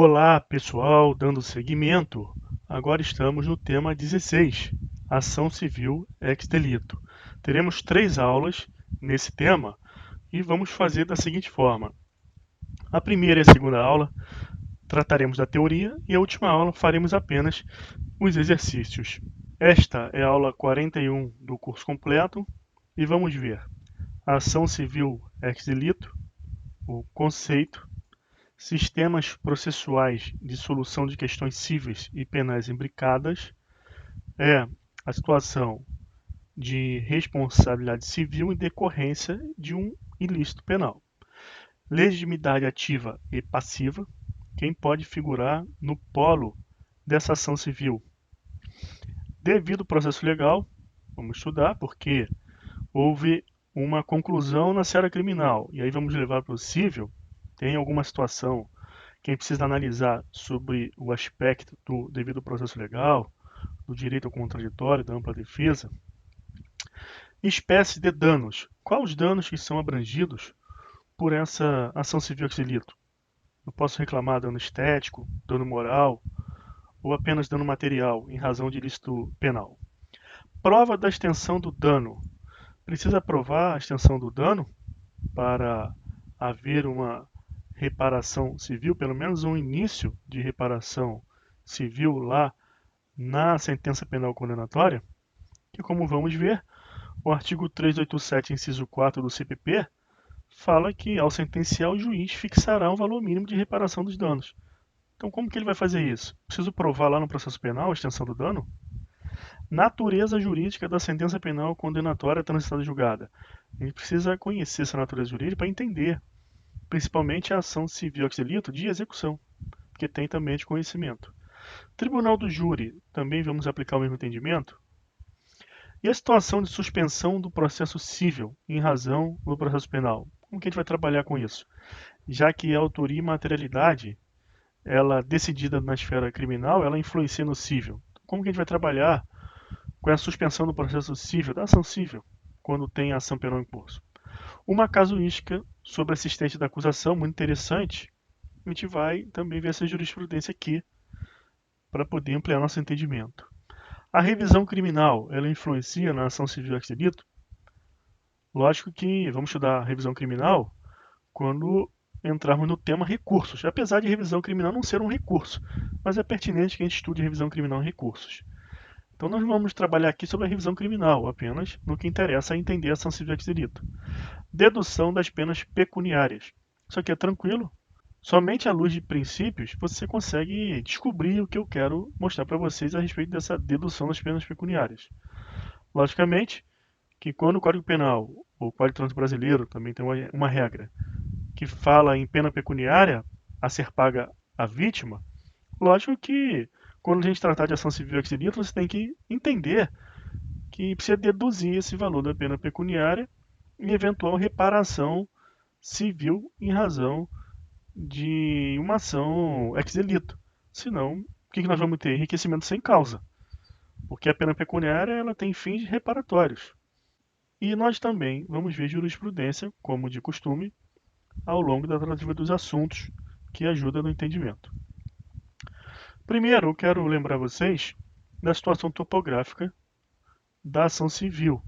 Olá pessoal, dando seguimento, agora estamos no tema 16, Ação Civil ex delito. Teremos 3 aulas nesse tema e vamos fazer da seguinte forma. A primeira e a segunda aula trataremos da teoria e a última aula faremos apenas os exercícios. Esta é a aula 41 do curso completo e vamos ver a ação civil ex delito, o conceito, sistemas processuais de solução de questões cíveis e penais imbricadas, a situação de responsabilidade civil em decorrência de um ilícito penal. Legitimidade ativa e passiva, quem pode figurar no polo dessa ação civil. Devido processo legal, vamos estudar porque houve uma conclusão na seara criminal, e aí vamos levar para o cível, tem alguma situação quem precisa analisar sobre o aspecto do devido processo legal, do direito ao contraditório, da ampla defesa. Espécie de danos. Quais os danos que são abrangidos por essa ação civil ex delito? Eu posso reclamar dano estético, dano moral ou apenas dano material em razão de ilícito penal. Prova da extensão do dano. Precisa provar a extensão do dano para haver uma reparação civil, pelo menos um início de reparação civil lá na sentença penal condenatória, que como vamos ver, o artigo 387, inciso 4 do CPP, fala que ao sentenciar o juiz fixará um valor mínimo de reparação dos danos. Então como que ele vai fazer isso? Preciso provar lá no processo penal a extensão do dano? Natureza jurídica da sentença penal condenatória transitada e julgada. A gente precisa conhecer essa natureza jurídica para entender, principalmente a ação civil ex delito de execução, porque tem também de conhecimento. Tribunal do júri, também vamos aplicar o mesmo entendimento? E a situação de suspensão do processo civil em razão do processo penal? Como que a gente vai trabalhar com isso? Já que a autoria e materialidade, ela decidida na esfera criminal, ela influencia no civil. Como que a gente vai trabalhar com a suspensão do processo civil, da ação civil, quando tem ação penal em curso? Uma casuística sobre assistente da acusação, muito interessante. A gente vai também ver essa jurisprudência aqui para poder ampliar nosso entendimento. A revisão criminal, ela influencia na ação civil ex delito? Lógico que vamos estudar a revisão criminal quando entrarmos no tema recursos, apesar de revisão criminal não ser um recurso, mas é pertinente que a gente estude revisão criminal em recursos. Então nós vamos trabalhar aqui sobre a revisão criminal, apenas no que interessa a entender a ação civil ex delito. Dedução das penas pecuniárias. Isso aqui é tranquilo. Somente à luz de princípios você consegue descobrir o que eu quero mostrar para vocês a respeito dessa dedução das penas pecuniárias. Logicamente que quando o Código Penal, ou o Código de Trânsito Brasileiro, também tem uma regra que fala em pena pecuniária a ser paga à vítima, lógico que quando a gente tratar de ação civil ex delito, você tem que entender que precisa deduzir esse valor da pena pecuniária em eventual reparação civil em razão de uma ação ex delito. Senão, o que nós vamos ter? Enriquecimento sem causa. Porque a pena pecuniária ela tem fins reparatórios. E nós também vamos ver jurisprudência, como de costume, ao longo da tratativa dos assuntos, que ajuda no entendimento. Primeiro, eu quero lembrar vocês da situação topográfica da ação civil.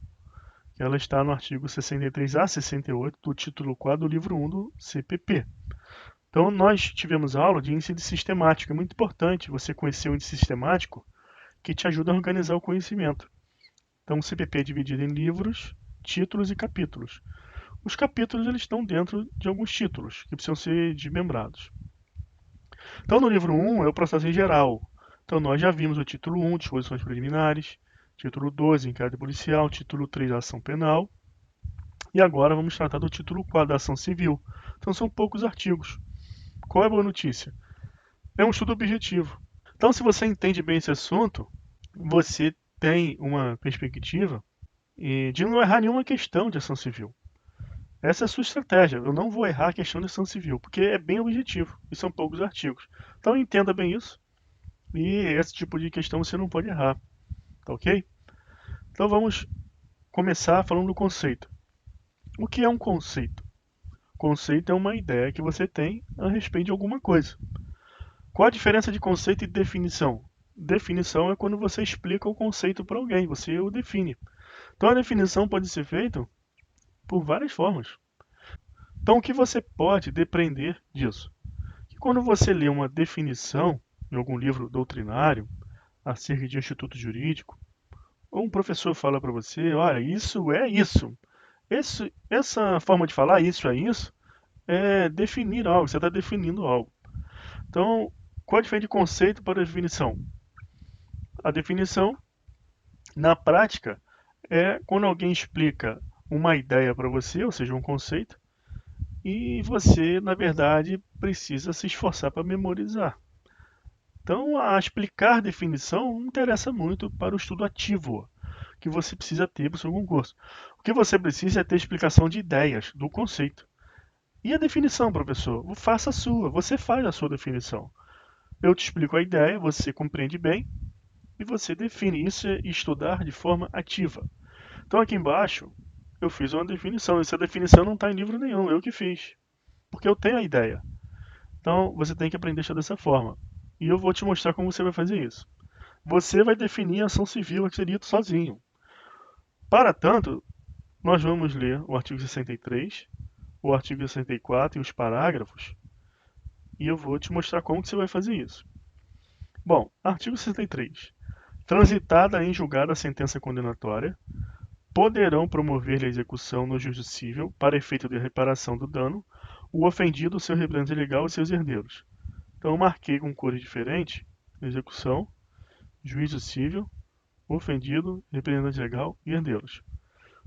Ela está no artigo 63A, 68 do título 4 do livro 1 do CPP. Então, nós tivemos aula de índice sistemático. É muito importante você conhecer o índice sistemático, que te ajuda a organizar o conhecimento. Então, o CPP é dividido em livros, títulos e capítulos. Os capítulos eles estão dentro de alguns títulos, que precisam ser desmembrados. Então, no livro 1 é o processo em geral. Então, nós já vimos o título 1, disposições preliminares, título 2, inquérito policial, título 3, ação penal. E agora vamos tratar do título 4, da ação civil. Então, são poucos artigos. Qual é a boa notícia? É um estudo objetivo. Então, se você entende bem esse assunto, você tem uma perspectiva de não errar nenhuma questão de ação civil. Essa é a sua estratégia. Eu não vou errar a questão de ação civil, porque é bem objetivo e são poucos artigos. Então entenda bem isso. E esse tipo de questão você não pode errar. Tá ok? Então vamos começar falando do conceito. O que é um conceito? Conceito é uma ideia que você tem a respeito de alguma coisa. Qual a diferença de conceito e definição? Definição é quando você explica o conceito para alguém, você o define. Então a definição pode ser feita por várias formas. Então o que você pode depreender disso? Que quando você lê uma definição em algum livro doutrinário acerca de instituto jurídico, ou um professor fala para você, olha, isso é isso. Essa forma de falar isso é isso, é definir algo, você está definindo algo. Então, qual a diferença de conceito para definição? A definição, na prática, é quando alguém explica uma ideia para você, ou seja, um conceito, e você, na verdade, precisa se esforçar para memorizar. Então, a explicar definição não interessa muito para o estudo ativo que você precisa ter para o seu concurso. O que você precisa é ter explicação de ideias, do conceito. E a definição, professor? Faça a sua, você faz a sua definição. Eu te explico a ideia, você compreende bem e você define. Isso é estudar de forma ativa. Então aqui embaixo eu fiz uma definição. Essa definição não está em livro nenhum, eu que fiz. Porque eu tenho a ideia. Então você tem que aprender a dessa forma. E eu vou te mostrar como você vai fazer isso. Você vai definir a ação civil expedito sozinho. Para tanto, nós vamos ler o artigo 63, o artigo 64 e os parágrafos. E eu vou te mostrar como que você vai fazer isso. Bom, artigo 63. Transitada em julgada a sentença condenatória, poderão promover-lhe a execução no juízo civil, para efeito de reparação do dano, o ofendido, seu representante legal e seus herdeiros. Então eu marquei com cores diferentes: execução, juízo civil, ofendido, representante legal e herdeiros.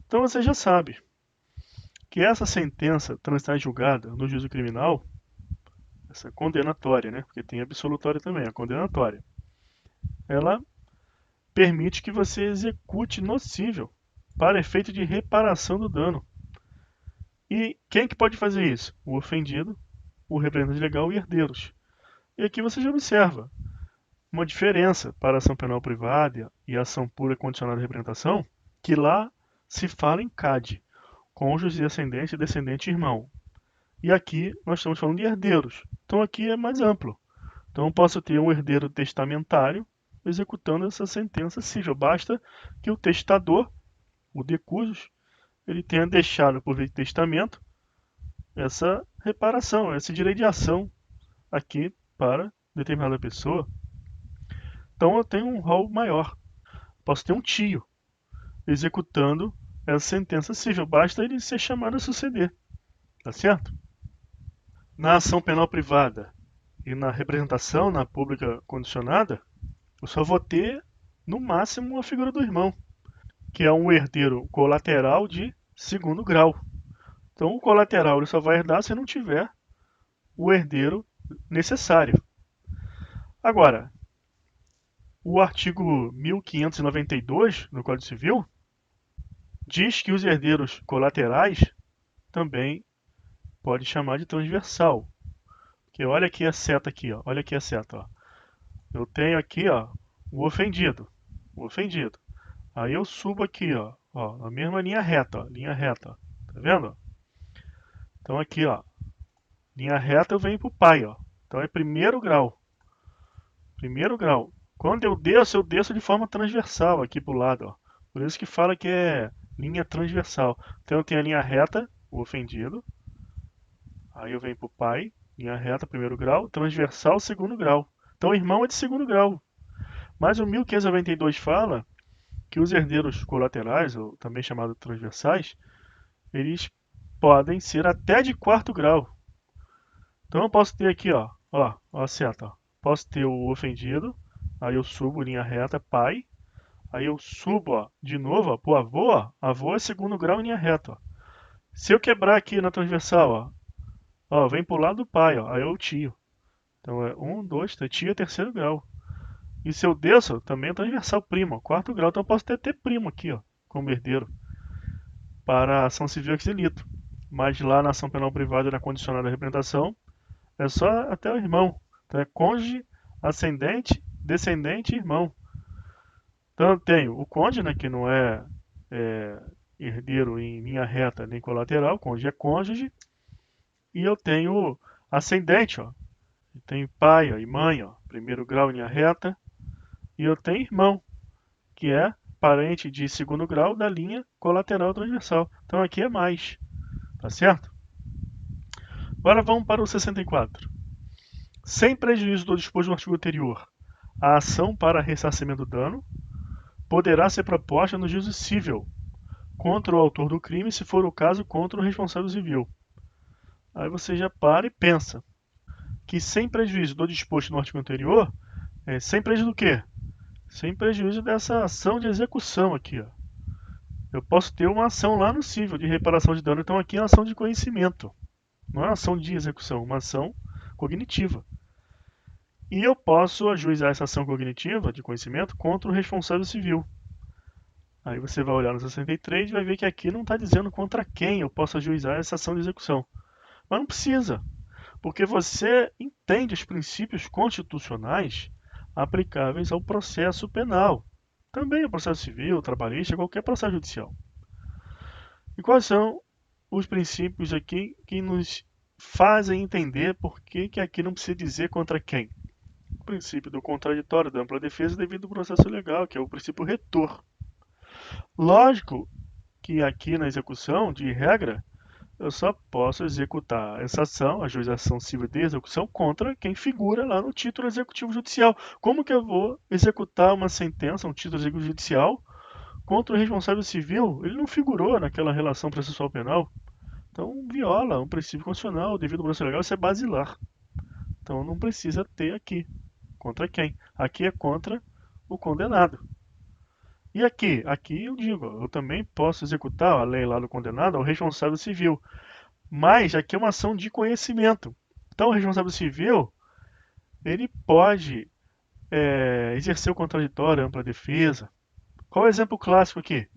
Então você já sabe que essa sentença transitada em julgada no juízo criminal, essa condenatória, né? Porque tem absolutória também, a condenatória, ela permite que você execute no cível para efeito de reparação do dano. E quem que pode fazer isso? O ofendido, o representante legal e herdeiros. E aqui você já observa uma diferença para a ação penal privada e a ação pura condicionada de representação, que lá se fala em CAD, cônjuge, ascendente, descendente e irmão. E aqui nós estamos falando de herdeiros. Então aqui é mais amplo. Então eu posso ter um herdeiro testamentário executando essa sentença civil. Basta que o testador, o de cujos, ele tenha deixado por via de testamento essa reparação, esse direito de ação aqui para determinada pessoa. Então eu tenho um rol maior. Posso ter um tio executando essa sentença civil. Basta ele ser chamado a suceder. Tá certo? Na ação penal privada e na representação, na pública condicionada, eu só vou ter, no máximo, a figura do irmão, que é um herdeiro colateral de segundo grau. Então, o colateral ele só vai herdar se não tiver o herdeiro necessário. Agora, o artigo 1592 do Código Civil diz que os herdeiros colaterais também pode chamar de transversal. Porque olha aqui a seta aqui, ó. Olha aqui a seta, ó. Eu tenho aqui, ó, o ofendido. O ofendido. Aí eu subo aqui, ó, a mesma linha reta, ó, linha reta, ó. Tá vendo? Então aqui, ó, linha reta eu venho pro pai, ó. Então é primeiro grau. Primeiro grau. Quando eu desço de forma transversal aqui pro lado, ó. Por isso que fala que é linha transversal. Então eu tenho a linha reta, o ofendido. Aí eu venho pro pai, linha reta, primeiro grau, transversal, segundo grau. Então o irmão é de segundo grau. Mas o 1592 fala que os herdeiros colaterais, ou também chamados transversais, eles podem ser até de quarto grau. Então eu posso ter aqui, ó a seta. Ó. Posso ter o ofendido, aí eu subo linha reta, pai, aí eu subo, ó, de novo, ó, pro avô, ó, avô é segundo grau em linha reta. Ó. Se eu quebrar aqui na transversal, ó, vem pro lado do pai, ó, aí é o tio. Então é 1, 2, 3, tio é terceiro grau. E se eu desço, também é transversal primo, ó, quarto grau. Então eu posso ter primo aqui, ó, como herdeiro, para a ação civil ex delito. Mas lá na ação penal privada e na condicionada representação, é só até o irmão. Então é cônjuge, ascendente, descendente e irmão. Então eu tenho o cônjuge, né, que não é herdeiro em linha reta nem colateral, cônjuge é cônjuge. E eu tenho ascendente, ó, Eu tenho pai ó, e mãe, ó, primeiro grau em linha reta, e eu tenho irmão, que é parente de segundo grau da linha colateral transversal. Então aqui é mais, tá certo? Agora vamos para o 64. Sem prejuízo do disposto no artigo anterior, a ação para ressarcimento do dano poderá ser proposta no juízo civil contra o autor do crime, se for o caso, contra o responsável civil. Aí você já para e pensa que sem prejuízo do disposto no artigo anterior, sem prejuízo do quê? Sem prejuízo dessa ação de execução aqui, ó. Eu posso ter uma ação lá no civil de reparação de dano, então aqui é uma ação de conhecimento. Não é uma ação de execução, é uma ação cognitiva. E eu posso ajuizar essa ação cognitiva de conhecimento contra o responsável civil. Aí você vai olhar no 63 e vai ver que aqui não está dizendo contra quem eu posso ajuizar essa ação de execução. Mas não precisa, porque você entende os princípios constitucionais aplicáveis ao processo penal. Também ao processo civil, trabalhista, qualquer processo judicial. E quais são os princípios aqui que nos fazem entender por que aqui não precisa dizer contra quem? O princípio do contraditório, da ampla defesa devido ao processo legal, que é o princípio retor. Lógico que aqui na execução, de regra, eu só posso executar essa ação, a ajuização civil de execução, contra quem figura lá no título executivo judicial. Como que eu vou executar uma sentença, um título executivo judicial, contra o responsável civil? Ele não figurou naquela relação processual penal. Então, viola um princípio constitucional devido ao processo legal, isso é basilar. Então, não precisa ter aqui. Contra quem? Aqui é contra o condenado. E aqui? Aqui eu digo, eu também posso executar a lei lá do condenado ao responsável civil. Mas aqui é uma ação de conhecimento. Então, o responsável civil, ele pode exercer o contraditório, a ampla defesa. Qual é o exemplo clássico aqui?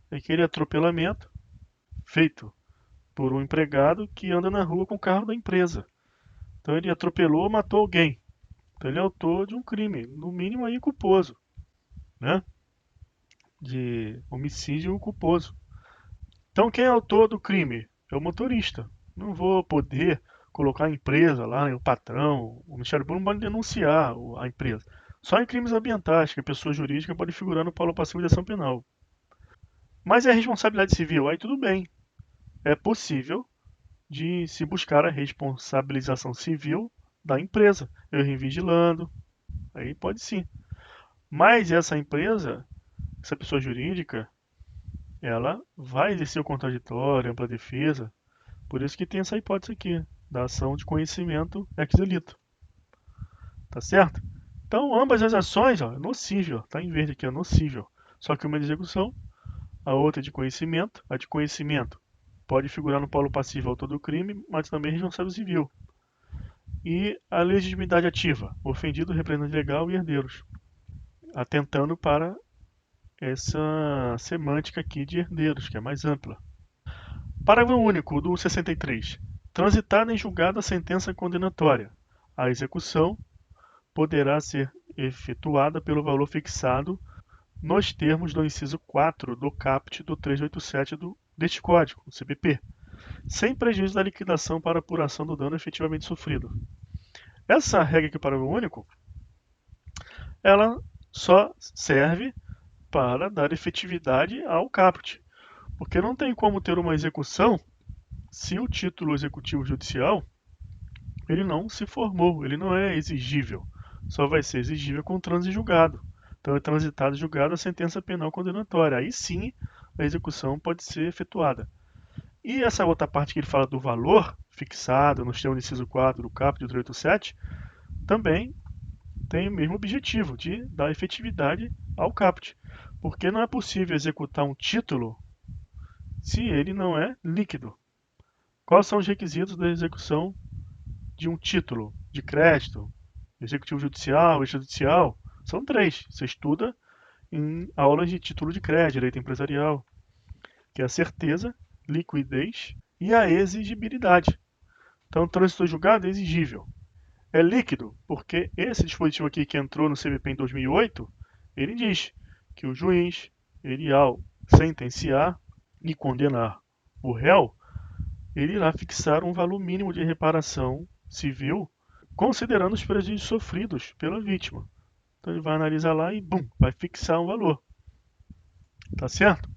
É aquele atropelamento feito por um empregado que anda na rua com o carro da empresa. Então, ele atropelou, matou alguém. Então, ele é autor de um crime, no mínimo aí culposo, né? De homicídio culposo. Então, quem é autor do crime? É o motorista. Não vou poder colocar a empresa lá, o patrão, o Ministério Público não pode denunciar a empresa. Só em crimes ambientais, que a pessoa jurídica pode figurar no polo passivo de ação penal. Mas é a responsabilidade civil, aí tudo bem. É possível de se buscar a responsabilização civil da empresa. Eu revigilando, aí pode sim. Mas essa empresa, essa pessoa jurídica, ela vai exercer o contraditório, ampla defesa. Por isso que tem essa hipótese aqui, da ação de conhecimento ex delito. Tá certo? Então, ambas as ações, ó, é nocível, tá em verde aqui, é nocível. Só que uma é de execução, a outra é de conhecimento. A de conhecimento pode figurar no polo passivo autor do crime, mas também responsável civil. E a legitimidade ativa, ofendido, representante legal e herdeiros. Atentando para essa semântica aqui de herdeiros, que é mais ampla. Parágrafo único do 63. Transitada em julgado a sentença condenatória, a execução poderá ser efetuada pelo valor fixado nos termos do inciso 4 do caput do 387 deste Código, o CPP, sem prejuízo da liquidação para apuração do dano efetivamente sofrido. Essa regra aqui, parágrafo único, ela só serve para dar efetividade ao caput, porque não tem como ter uma execução se o título executivo judicial ele não se formou, ele não é exigível. Só vai ser exigível com trânsito julgado. Então é transitado e julgado a sentença penal condenatória. Aí sim a execução pode ser efetuada. E essa outra parte que ele fala do valor fixado nos termos do inciso 4 do caput do 387 também tem o mesmo objetivo de dar efetividade ao caput. Porque não é possível executar um título se ele não é líquido. Quais são os requisitos da execução de um título de crédito, executivo judicial, extrajudicial? São três. Você estuda em aulas de título de crédito, direito empresarial, que é a certeza, liquidez e a exigibilidade. Então, trânsito julgado é exigível. É líquido, porque esse dispositivo aqui que entrou no CVP em 2008, ele diz que o juiz, ele ao sentenciar e condenar o réu, ele irá fixar um valor mínimo de reparação civil considerando os prejuízos sofridos pela vítima. Então ele vai analisar lá e, vai fixar um valor. Tá certo?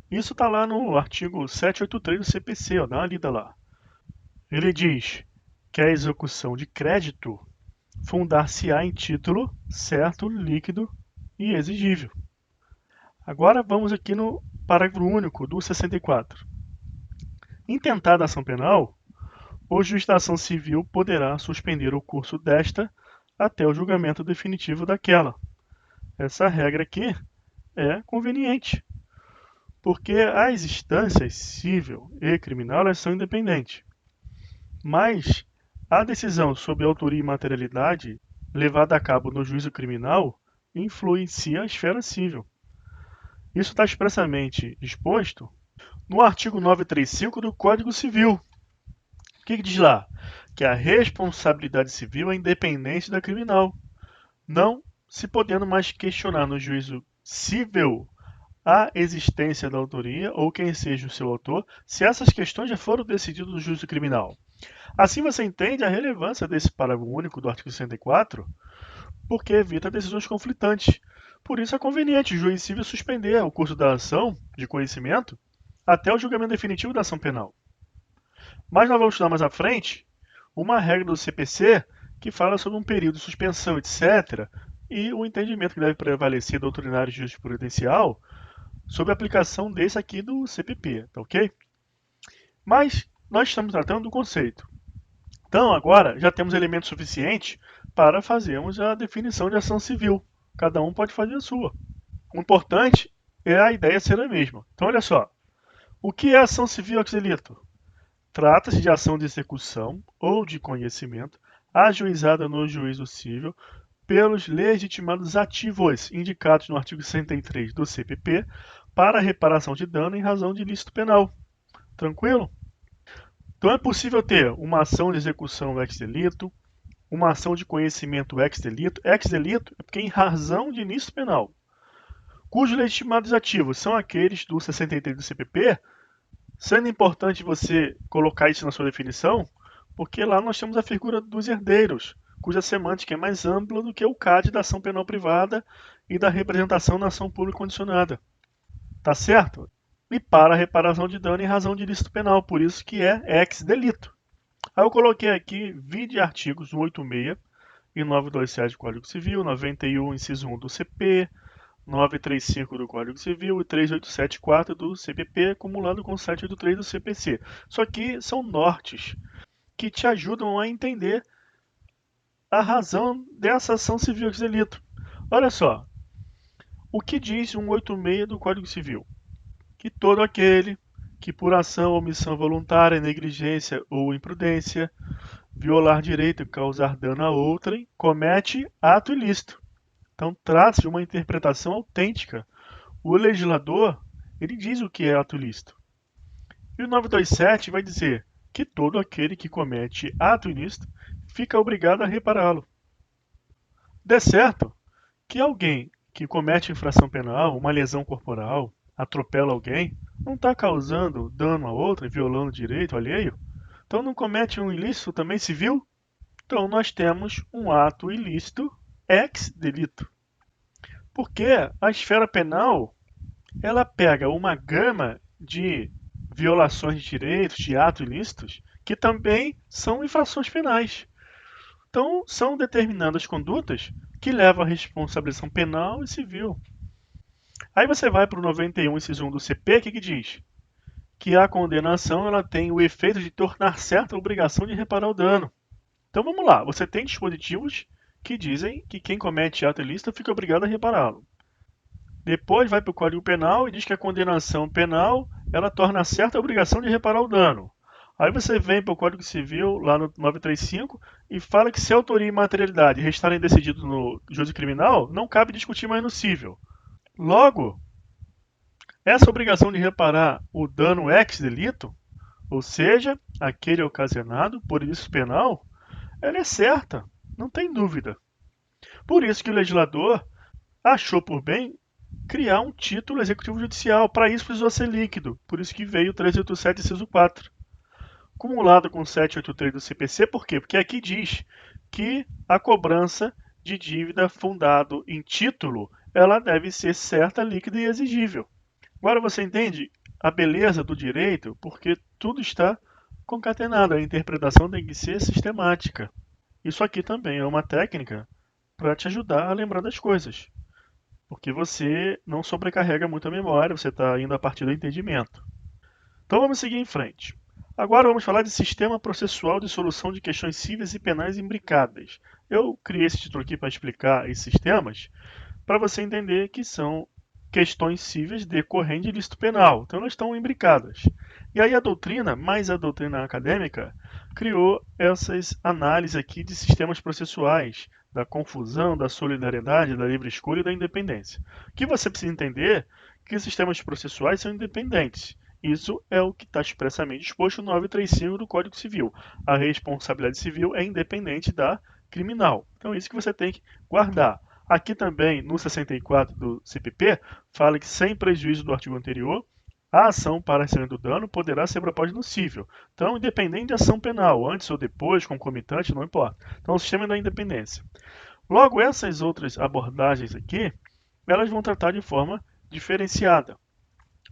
Isso está lá no artigo 783 do CPC, ó, dá uma lida lá. Ele diz que a execução de crédito fundar-se-á em título certo, líquido e exigível. Agora vamos aqui no parágrafo único do 64. Intentada a ação penal, o juiz da ação civil poderá suspender o curso desta até o julgamento definitivo daquela. Essa regra aqui é conveniente, porque as instâncias civil e criminal elas são independentes. Mas a decisão sobre autoria e materialidade levada a cabo no juízo criminal influencia a esfera civil. Isso está expressamente exposto no artigo 935 do Código Civil. O que diz lá? Que a responsabilidade civil é independente da criminal, não se podendo mais questionar no juízo civil a existência da autoria ou quem seja o seu autor, se essas questões já foram decididas no juízo criminal. Assim você entende a relevância desse parágrafo único do artigo 64, porque evita decisões conflitantes. Por isso é conveniente o juiz civil suspender o curso da ação de conhecimento até o julgamento definitivo da ação penal. Mas nós vamos estudar mais à frente uma regra do CPC que fala sobre um período de suspensão, etc., e o entendimento que deve prevalecer doutrinário e jurisprudencial sobre a aplicação desse aqui do CPP, tá ok? Mas nós estamos tratando do conceito. Então agora já temos elementos suficientes para fazermos a definição de ação civil. Cada um pode fazer a sua. O importante é a ideia ser a mesma. Então olha só, o que é ação civil ex delito? Trata-se de ação de execução ou de conhecimento ajuizada no juízo civil pelos legitimados ativos indicados no artigo 63 do CPP para a reparação de dano em razão de ilícito penal. Tranquilo? Então é possível ter uma ação de execução ex delito, uma ação de conhecimento ex delito. Ex delito é porque em razão de ilícito penal, cujos legitimados ativos são aqueles do 63 do CPP, sendo importante você colocar isso na sua definição, porque lá nós temos a figura dos herdeiros, cuja semântica é mais ampla do que o CAD da ação penal privada e da representação na ação pública condicionada. Tá certo? E para a reparação de dano em razão de ilícito penal, por isso que é ex delito. Aí eu coloquei aqui, vide artigos 186 e 927 do Código Civil, 91, inciso 1 do CP, 935 do Código Civil e 3874 do CPP, acumulado com 783 do CPC. Isso aqui são nortes que te ajudam a entender a razão dessa ação civil ex delito. Olha só, o que diz 186 do Código Civil? Que todo aquele que por ação ou omissão voluntária, negligência ou imprudência, violar direito e causar dano a outrem, comete ato ilícito. Então trata-se de uma interpretação autêntica. O legislador, ele diz o que é ato ilícito. E o 927 vai dizer que todo aquele que comete ato ilícito fica obrigado a repará-lo. De certo que alguém que comete infração penal, uma lesão corporal, atropela alguém, não está causando dano a outra, violando o direito alheio? Então não comete um ilícito também civil? Então nós temos um ato ilícito ex delito. Porque a esfera penal, ela pega uma gama de violações de direitos, de atos ilícitos, que também são infrações penais. Então são determinadas condutas que levam à responsabilização penal e civil. Aí você vai para o 91, inciso 1 do CP, que diz? Que a condenação ela tem o efeito de tornar certa a obrigação de reparar o dano. Então vamos lá, você tem dispositivos que dizem que quem comete ato ilícito fica obrigado a repará-lo. Depois vai para o Código Penal e diz que a condenação penal ela torna certa a obrigação de reparar o dano. Aí você vem para o Código Civil, lá no 935, e fala que se a autoria e materialidade restarem decididos no juízo criminal, não cabe discutir mais no cível. Logo, essa obrigação de reparar o dano ex delito, ou seja, aquele ocasionado por ilícito penal, ela é certa, não tem dúvida. Por isso que o legislador achou por bem criar um título executivo judicial. Para isso precisou ser líquido, por isso que veio o 387, inciso 4. cumulado com 783 do CPC, por quê? Porque aqui diz que a cobrança de dívida fundado em título, ela deve ser certa, líquida e exigível. Agora você entende a beleza do direito, porque tudo está concatenado, a interpretação tem que ser sistemática. Isso aqui também é uma técnica para te ajudar a lembrar das coisas, porque você não sobrecarrega muito a memória, você está indo a partir do entendimento. Então vamos seguir em frente. Agora vamos falar de sistema processual de solução de questões cíveis e penais imbricadas. Eu criei esse título aqui para explicar esses sistemas, para você entender que são questões cíveis decorrentes de ilícito penal. Então elas estão imbricadas. E aí a doutrina, mais a doutrina acadêmica, criou essas análises aqui de sistemas processuais, da confusão, da solidariedade, da livre escolha e da independência. O que você precisa entender é que os sistemas processuais são independentes. Isso é o que está expressamente exposto no 935 do Código Civil. A responsabilidade civil é independente da criminal. Então é isso que você tem que guardar. Aqui também, no 64 do CPP, fala que sem prejuízo do artigo anterior, a ação para ressarcimento do dano poderá ser proposta no cível. Então, independente de ação penal, antes ou depois, concomitante, não importa. Então, o sistema da independência. Logo, essas outras abordagens aqui, elas vão tratar de forma diferenciada.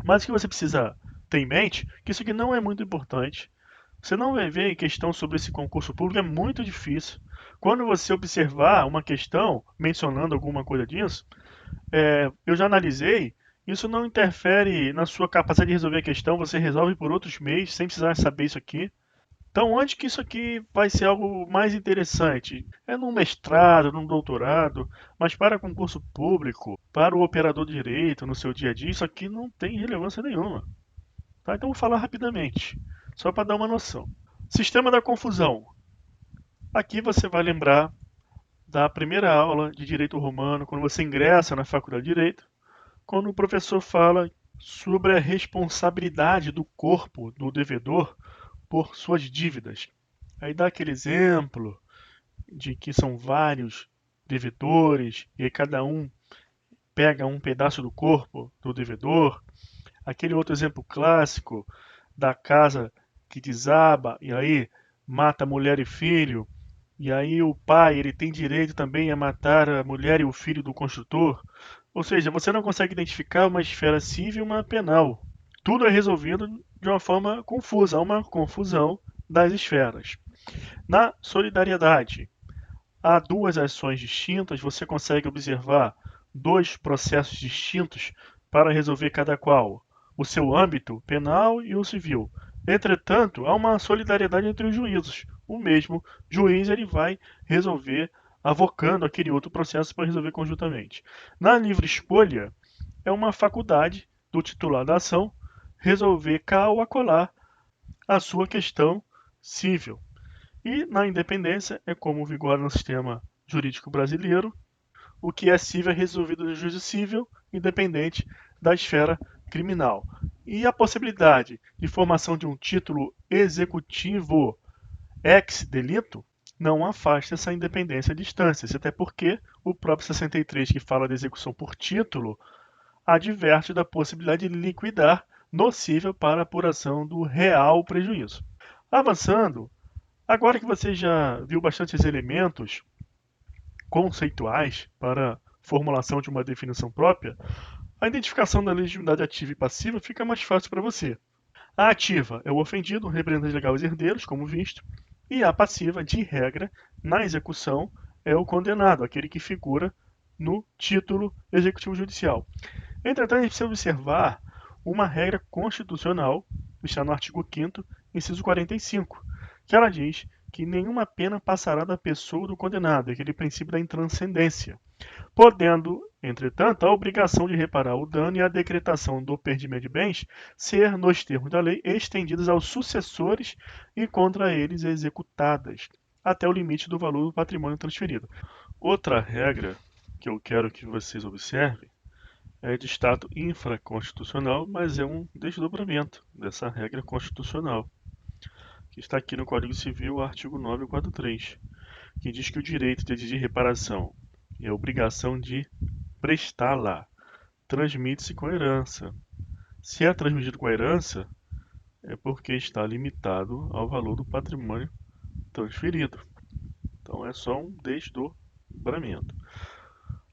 Mas o que você precisa ter em mente, que isso aqui não é muito importante. Você não vai ver em questão sobre esse concurso público, é muito difícil. Quando você observar uma questão mencionando alguma coisa disso, eu já analisei, isso não interfere na sua capacidade de resolver a questão, você resolve por outros meios, sem precisar saber isso aqui. Então, onde que isso aqui vai ser algo mais interessante? É num mestrado, num doutorado, mas para concurso público, para o operador de direito, no seu dia a dia, isso aqui não tem relevância nenhuma. Tá? Então, vou falar rapidamente, só para dar uma noção. Sistema da confusão. Aqui você vai lembrar da primeira aula de Direito Romano, quando você ingressa na Faculdade de Direito, quando o professor fala sobre a responsabilidade do corpo do devedor por suas dívidas. Aí dá aquele exemplo de que são vários devedores e aí cada um pega um pedaço do corpo do devedor. Aquele outro exemplo clássico da casa que desaba e aí mata mulher e filho. E aí o pai, ele tem direito também a matar a mulher e o filho do construtor. Ou seja, você não consegue identificar uma esfera civil e uma penal. Tudo é resolvido de uma forma confusa, há uma confusão das esferas. Na solidariedade, há duas ações distintas, você consegue observar dois processos distintos para resolver cada qual, o seu âmbito penal e o civil. Entretanto, há uma solidariedade entre os juízos. O mesmo juiz ele vai resolver avocando aquele outro processo para resolver conjuntamente. Na livre escolha, é uma faculdade do titular da ação resolver cá ou acolá a sua questão civil. E na independência é como vigora no sistema jurídico brasileiro, o que é civil é resolvido no juízo civil, independente da esfera criminal. E a possibilidade de formação de um título executivo ex delito não afasta essa independência de instâncias, até porque o próprio 63, que fala de execução por título, adverte da possibilidade de liquidar nocível para a apuração do real prejuízo. Avançando, agora que você já viu bastantes elementos conceituais para formulação de uma definição própria, a identificação da legitimidade ativa e passiva fica mais fácil para você. A ativa é o ofendido, representante legal e herdeiros, como visto, e a passiva, de regra, na execução, é o condenado, aquele que figura no título executivo judicial. Entretanto, a gente precisa observar uma regra constitucional, que está no artigo 5º, inciso 45, que ela diz que nenhuma pena passará da pessoa do condenado, aquele princípio da intranscendência, podendo, entretanto, a obrigação de reparar o dano e a decretação do perdimento de bens ser, nos termos da lei, estendidas aos sucessores e contra eles executadas, até o limite do valor do patrimônio transferido. Outra regra que eu quero que vocês observem é de estado infraconstitucional, mas é um desdobramento dessa regra constitucional, que está aqui no Código Civil, artigo 943, que diz que o direito de exigir reparação e a obrigação de prestá-la transmite-se com a herança. Se é transmitido com a herança, é porque está limitado ao valor do patrimônio transferido. Então é só um desdobramento.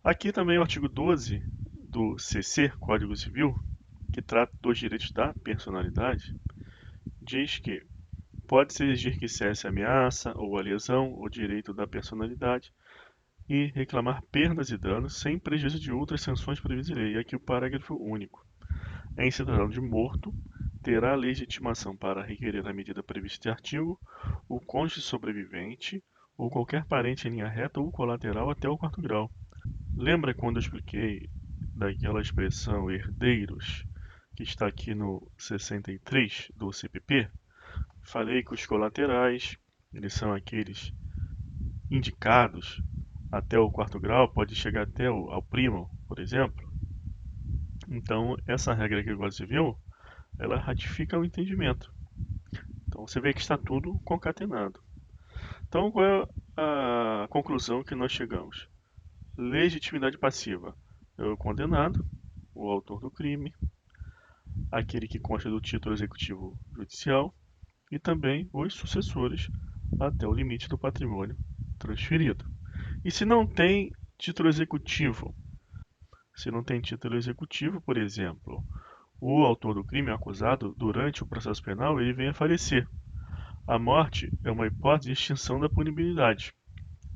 Aqui também o artigo 12 do CC, Código Civil, que trata dos direitos da personalidade, diz que pode-se exigir que cesse a ameaça ou a lesão ou direito da personalidade e reclamar perdas e danos sem prejuízo de outras sanções previstas em lei. E aqui o parágrafo único. Em cidadão de morto, terá legitimação para requerer a medida prevista em artigo o cônjuge sobrevivente ou qualquer parente em linha reta ou colateral até o quarto grau. Lembra quando eu expliquei daquela expressão herdeiros que está aqui no 63 do CPP? Falei que os colaterais, eles são aqueles indicados até o quarto grau, pode chegar até ao primo, por exemplo. Então, essa regra aqui do Código Civil, ela ratifica o entendimento. Então, você vê que está tudo concatenado. Então, qual é a conclusão que nós chegamos? Legitimidade passiva é o condenado, o autor do crime, aquele que consta do título executivo judicial e também os sucessores até o limite do patrimônio transferido. E se não tem título executivo? Se não tem título executivo, por exemplo, o autor do crime, acusado, durante o processo penal, ele vem a falecer. A morte é uma hipótese de extinção da punibilidade.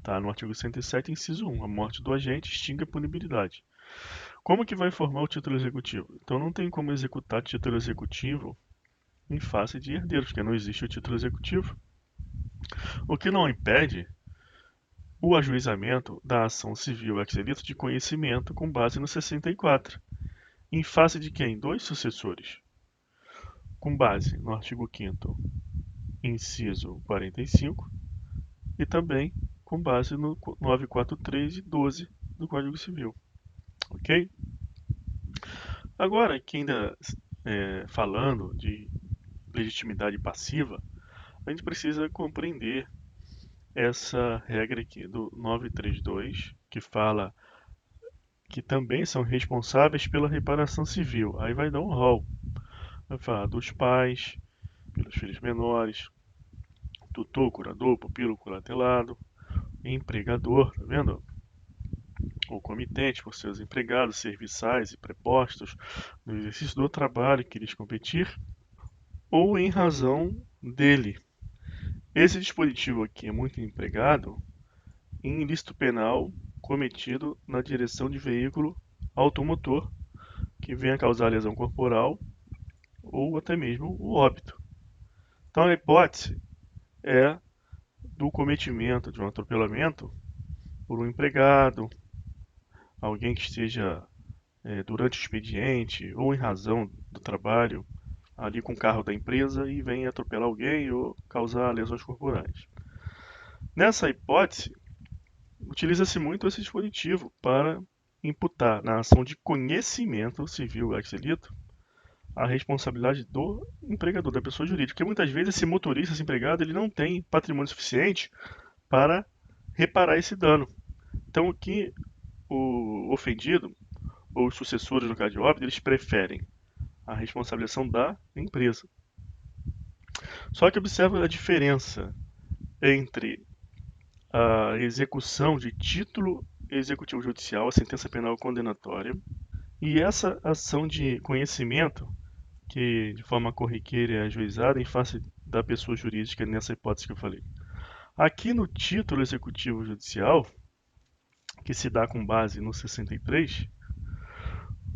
Tá no artigo 107, inciso 1. A morte do agente extingue a punibilidade. Como que vai formar o título executivo? Então não tem como executar título executivo em face de herdeiros, porque não existe o título executivo. O que não impede o ajuizamento da ação civil ex delito de conhecimento com base no 64. Em face de quem? Dois sucessores. Com base no artigo 5º, inciso 45, e também com base no 943 e 12 do Código Civil. Ok? Agora, que ainda falando de legitimidade passiva, a gente precisa compreender essa regra aqui do 932, que fala que também são responsáveis pela reparação civil. Aí vai dar um rol. Vai falar dos pais, pelos filhos menores, tutor, curador, pupilo, curatelado, empregador, tá vendo? Ou comitente por seus empregados, serviçais e prepostos no exercício do trabalho que lhes competir, ou em razão dele. Esse dispositivo aqui é muito empregado em ilícito penal cometido na direção de veículo automotor que venha causar lesão corporal ou até mesmo o óbito. Então a hipótese é do cometimento de um atropelamento por um empregado, alguém que esteja durante o expediente ou em razão do trabalho ali com o carro da empresa e venha atropelar alguém ou causar lesões corporais. Nessa hipótese, utiliza-se muito esse dispositivo para imputar na ação de conhecimento civil ex delito a responsabilidade do empregador, da pessoa jurídica, porque muitas vezes esse motorista, esse empregado, ele não tem patrimônio suficiente para reparar esse dano. Então, o que o ofendido ou os sucessores no caso de óbito, eles preferem a responsabilização da empresa. Só que observa a diferença entre a execução de título executivo judicial, a sentença penal condenatória, e essa ação de conhecimento, que de forma corriqueira é ajuizada em face da pessoa jurídica nessa hipótese que eu falei. Aqui no título executivo judicial, que se dá com base no 63,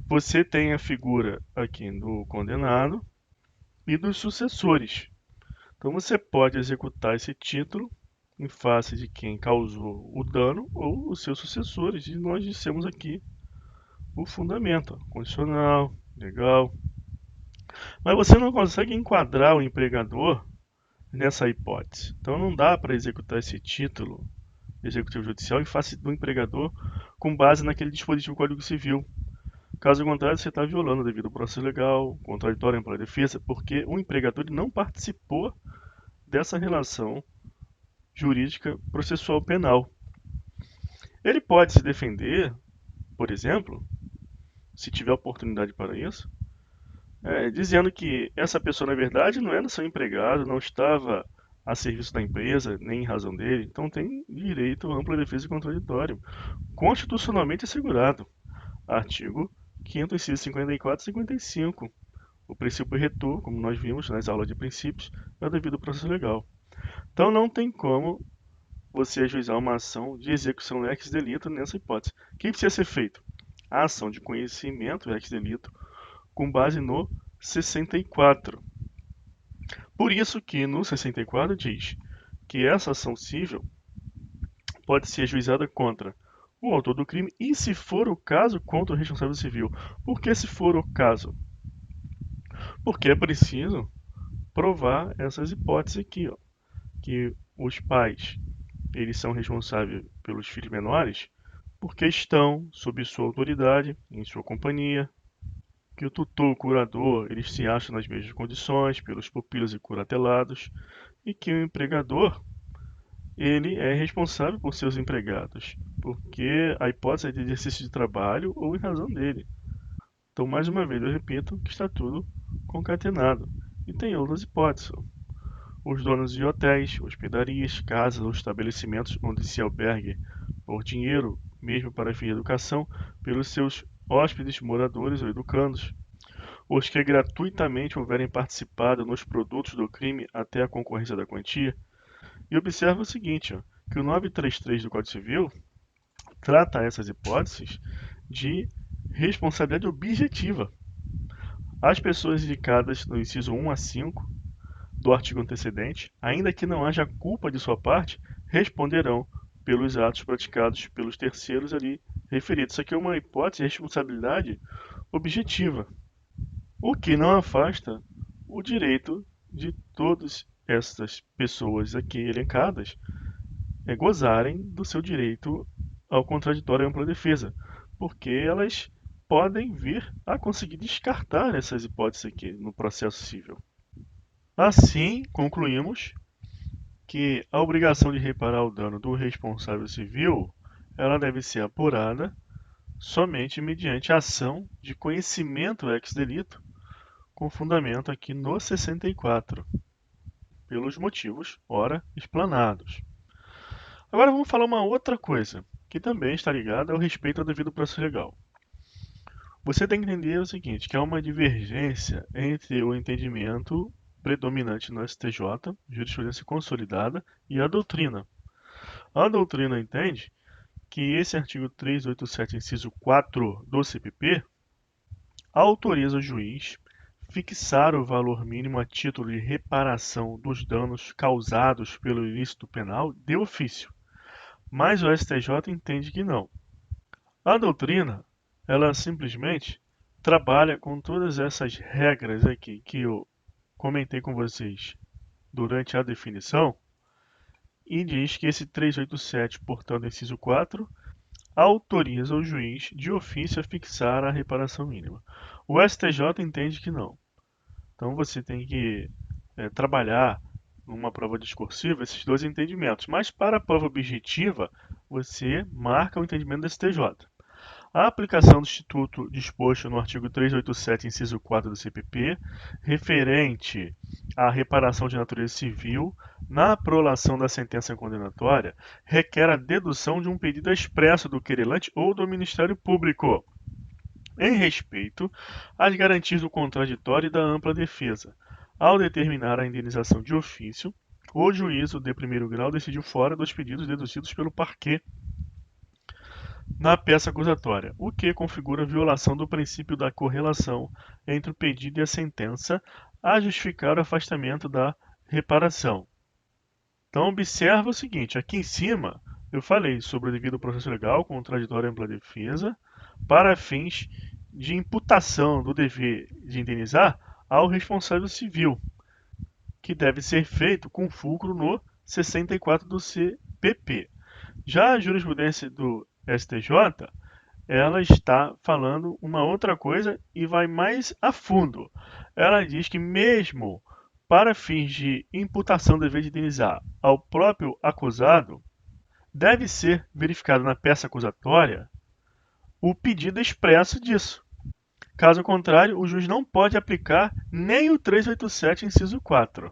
você tem a figura aqui do condenado e dos sucessores. Então você pode executar esse título em face de quem causou o dano ou os seus sucessores. E nós dissemos aqui o fundamento constitucional, legal. Mas você não consegue enquadrar o empregador nessa hipótese. Então não dá para executar esse título executivo judicial em face do empregador com base naquele dispositivo do Código Civil. Caso contrário, você está violando o devido processo legal, contraditório para a defesa, porque o empregador não participou dessa relação jurídica processual penal. Ele pode se defender, por exemplo, se tiver oportunidade para isso, dizendo que essa pessoa, na verdade, não era seu empregado, não estava a serviço da empresa, nem em razão dele, então tem direito à ampla defesa e contraditório, constitucionalmente assegurado. Artigo 5º, inciso 54 e 55. O princípio retor, como nós vimos nas aulas de princípios, é o devido processo legal. Então não tem como você ajuizar uma ação de execução ex delito nessa hipótese. O que precisa ser feito? A ação de conhecimento ex delito com base no 64. Por isso que no 64 diz que essa ação civil pode ser ajuizada contra o autor do crime e, se for o caso, contra o responsável civil. Por que se for o caso? Porque é preciso provar essas hipóteses aqui, ó, que os pais eles são responsáveis pelos filhos menores porque estão sob sua autoridade, em sua companhia, que o tutor, o curador, eles se acham nas mesmas condições pelos pupilos e curatelados, e que o empregador ele é responsável por seus empregados, porque a hipótese é de exercício de trabalho ou em razão dele. Então, mais uma vez, eu repito que está tudo concatenado. E tem outras hipóteses. Os donos de hotéis, hospedarias, casas ou estabelecimentos onde se albergue por dinheiro, mesmo para fim de educação, pelos seus hóspedes, moradores ou educandos. Os que gratuitamente houverem participado nos produtos do crime até a concorrência da quantia. E observa o seguinte, ó, que o 933 do Código Civil trata essas hipóteses de responsabilidade objetiva. As pessoas indicadas no inciso 1 a 5 do artigo antecedente, ainda que não haja culpa de sua parte, responderão pelos atos praticados pelos terceiros ali referidos. Isso aqui é uma hipótese de responsabilidade objetiva, o que não afasta o direito de todas essas pessoas aqui elencadas gozarem do seu direito ao contraditório e ampla defesa, porque elas podem vir a conseguir descartar essas hipóteses aqui no processo civil. Assim, concluímos que a obrigação de reparar o dano do responsável civil ela deve ser apurada somente mediante ação de conhecimento ex delito, com fundamento aqui no 64, pelos motivos ora explanados. Agora vamos falar uma outra coisa, que também está ligada ao respeito ao devido processo legal. Você tem que entender o seguinte, que há uma divergência entre o entendimento predominante no STJ, jurisprudência consolidada, e a doutrina. A doutrina entende que esse artigo 387, inciso 4 do CPP, autoriza o juiz fixar o valor mínimo a título de reparação dos danos causados pelo ilícito penal de ofício, mas o STJ entende que não. A doutrina, ela simplesmente trabalha com todas essas regras aqui que eu comentei com vocês durante a definição e diz que esse 387, portanto, inciso 4, autoriza o juiz de ofício a fixar a reparação mínima. O STJ entende que não. Então você tem que trabalhar numa prova discursiva esses dois entendimentos. Mas para a prova objetiva, você marca o entendimento do STJ. A aplicação do instituto disposto no artigo 387, inciso 4 do CPP, referente à reparação de natureza civil, na prolação da sentença condenatória, requer a dedução de um pedido expresso do querelante ou do Ministério Público, em respeito às garantias do contraditório e da ampla defesa. Ao determinar a indenização de ofício, o juízo de primeiro grau decidiu fora dos pedidos deduzidos pelo parquet na peça acusatória, o que configura violação do princípio da correlação entre o pedido e a sentença a justificar o afastamento da reparação. Então observa o seguinte, aqui em cima eu falei sobre o devido processo legal, contraditório e ampla defesa, para fins de imputação do dever de indenizar ao responsável civil, que deve ser feito com fulcro no 64 do CPP. Já a jurisprudência do STJ, ela está falando uma outra coisa e vai mais a fundo. Ela diz que mesmo para fins de imputação do dever de indenizar ao próprio acusado, deve ser verificado na peça acusatória o pedido expresso disso. Caso contrário, o juiz não pode aplicar nem o 387, inciso 4.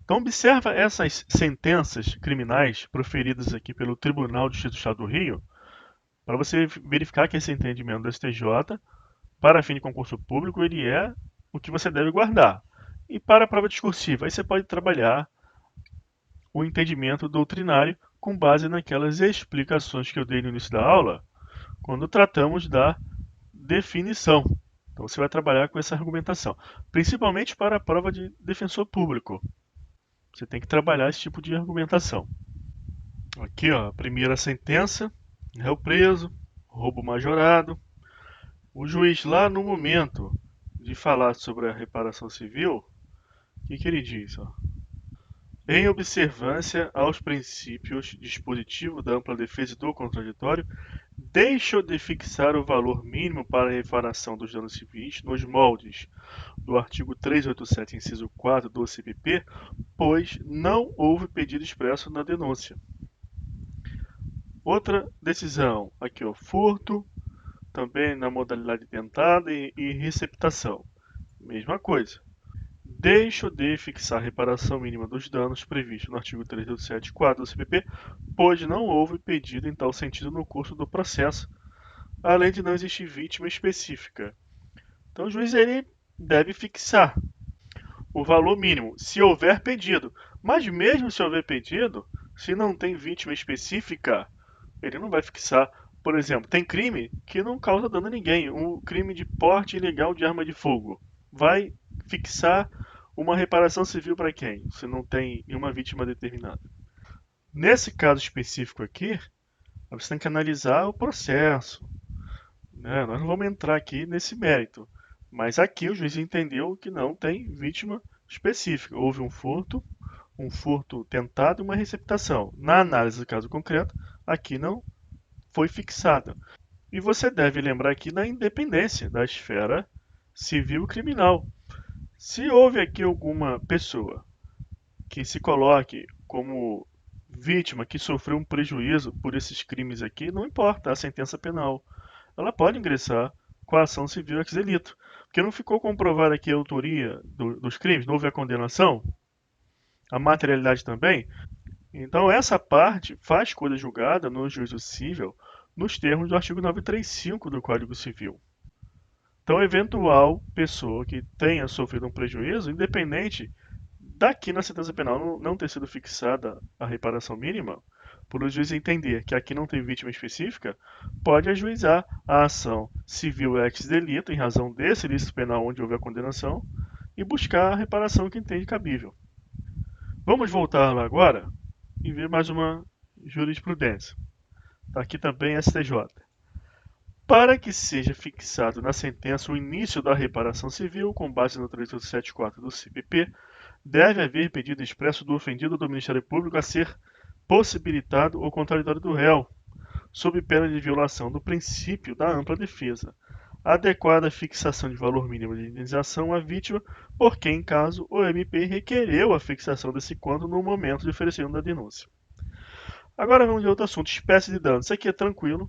Então, observa essas sentenças criminais proferidas aqui pelo Tribunal de Justiça do Estado do Rio, para você verificar que esse entendimento do STJ, para fim de concurso público, ele é o que você deve guardar. E para a prova discursiva, aí você pode trabalhar o entendimento doutrinário com base naquelas explicações que eu dei no início da aula, quando tratamos da definição. Então você vai trabalhar com essa argumentação, principalmente para a prova de defensor público. Você tem que trabalhar esse tipo de argumentação. Aqui, ó, a primeira sentença, réu preso, roubo majorado. O juiz lá no momento de falar sobre a reparação civil, o que ele diz? Ó? Em observância aos princípios dispositivo da ampla defesa e do contraditório, deixa de fixar o valor mínimo para a reparação dos danos civis nos moldes do artigo 387, inciso 4 do CPP, pois não houve pedido expresso na denúncia. Outra decisão, aqui ó, furto, também na modalidade tentada e receptação. Mesma coisa. Deixo de fixar a reparação mínima dos danos previsto no artigo 387.4 do CPP, pois não houve pedido em tal sentido no curso do processo, além de não existir vítima específica. Então o juiz ele deve fixar o valor mínimo, se houver pedido. Mas mesmo se houver pedido, se não tem vítima específica, ele não vai fixar. Por exemplo, tem crime que não causa dano a ninguém. Um crime de porte ilegal de arma de fogo. Vai fixar uma reparação civil para quem? Se não tem nenhuma vítima determinada. Nesse caso específico aqui, você tem que analisar o processo. Né? Nós não vamos entrar aqui nesse mérito. Mas aqui o juiz entendeu que não tem vítima específica. Houve um furto tentado e uma receptação. Na análise do caso concreto, aqui não foi fixada. E você deve lembrar aqui da independência da esfera civil e criminal. Se houve aqui alguma pessoa que se coloque como vítima que sofreu um prejuízo por esses crimes aqui, não importa a sentença penal. Ela pode ingressar com a ação civil ex delito. Porque não ficou comprovada aqui a autoria dos crimes, não houve a condenação, a materialidade também. Então essa parte faz coisa julgada no juízo civil nos termos do artigo 935 do Código Civil. Então, eventual pessoa que tenha sofrido um prejuízo, independente daqui na sentença penal não ter sido fixada a reparação mínima, por o juiz entender que aqui não tem vítima específica, pode ajuizar a ação civil ex delito em razão desse ilícito penal onde houve a condenação e buscar a reparação que entende cabível. Vamos voltar lá agora e ver mais uma jurisprudência. Está aqui também STJ. Para que seja fixado na sentença o início da reparação civil, com base no 387.4 do CPP, deve haver pedido expresso do ofendido ou do Ministério Público a ser possibilitado o contraditório do réu, sob pena de violação do princípio da ampla defesa, adequada fixação de valor mínimo de indenização à vítima, por quem, em caso, o MP requereu a fixação desse quanto no momento de oferecimento da denúncia. Agora vamos de outro assunto, espécie de dano. Isso aqui é tranquilo.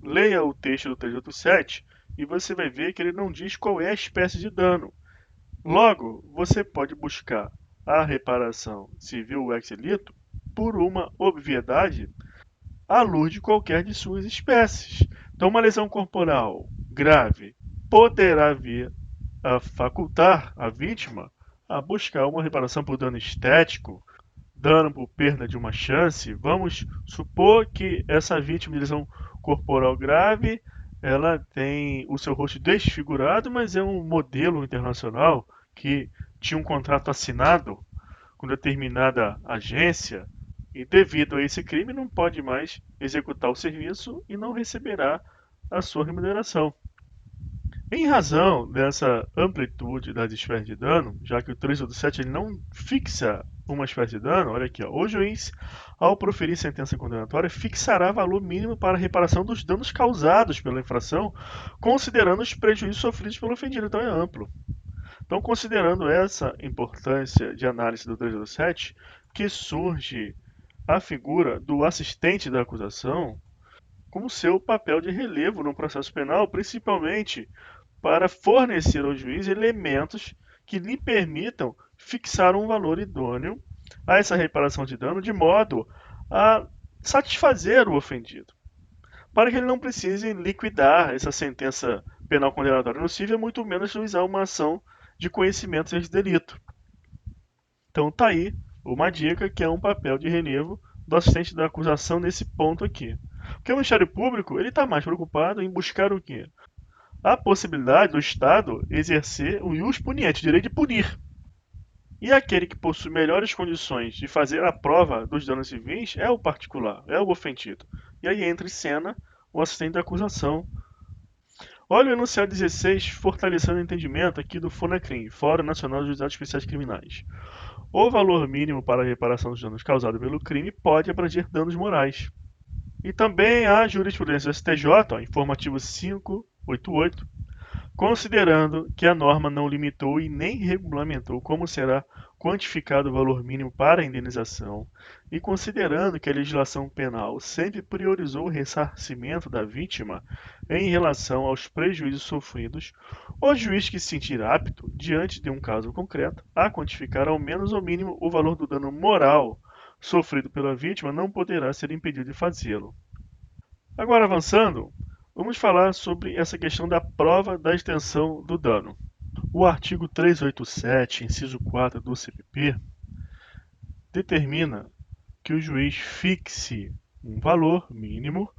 Leia o texto do 387 e você vai ver que ele não diz qual é a espécie de dano. Logo, você pode buscar a reparação civil ex delito por uma obviedade à luz de qualquer de suas espécies. Então, uma lesão corporal grave poderá vir a facultar a vítima a buscar uma reparação por dano estético, dano por perda de uma chance. Vamos supor que essa vítima de lesão corporal grave, ela tem o seu rosto desfigurado, mas é um modelo internacional que tinha um contrato assinado com determinada agência e devido a esse crime não pode mais executar o serviço e não receberá a sua remuneração. Em razão dessa amplitude das espécies de dano, já que o 387 ele não fixa uma espécie de dano, olha aqui, ó, o juiz, ao proferir sentença condenatória, fixará valor mínimo para a reparação dos danos causados pela infração, considerando os prejuízos sofridos pelo ofendido. Então é amplo. Então, considerando essa importância de análise do 387, que surge a figura do assistente da acusação com seu papel de relevo no processo penal, principalmente para fornecer ao juiz elementos que lhe permitam fixar um valor idôneo a essa reparação de dano, de modo a satisfazer o ofendido, para que ele não precise liquidar essa sentença penal condenatória nociva, muito menos juizar uma ação de conhecimento desse delito. Então tá aí uma dica que é um papel de relevo do assistente da acusação nesse ponto aqui. Porque o Ministério Público ele está mais preocupado em buscar o quê? A possibilidade do Estado exercer o ius puniente, o direito de punir. E aquele que possui melhores condições de fazer a prova dos danos civis é o particular, é o ofendido. E aí entra em cena o assistente da acusação. Olha o enunciado 16, fortalecendo o entendimento aqui do FONACRIM, Fórum Nacional de Juizados Especiais Criminais. O valor mínimo para a reparação dos danos causados pelo crime pode abranger danos morais. E também a jurisprudência do STJ, informativo 588, considerando que a norma não limitou e nem regulamentou como será quantificado o valor mínimo para a indenização, e considerando que a legislação penal sempre priorizou o ressarcimento da vítima em relação aos prejuízos sofridos, o juiz que se sentir apto, diante de um caso concreto, a quantificar ao menos ou mínimo o valor do dano moral sofrido pela vítima não poderá ser impedido de fazê-lo. Agora avançando, vamos falar sobre essa questão da prova da extensão do dano. O artigo 387, inciso 4 do CPP, determina que o juiz fixe um valor mínimo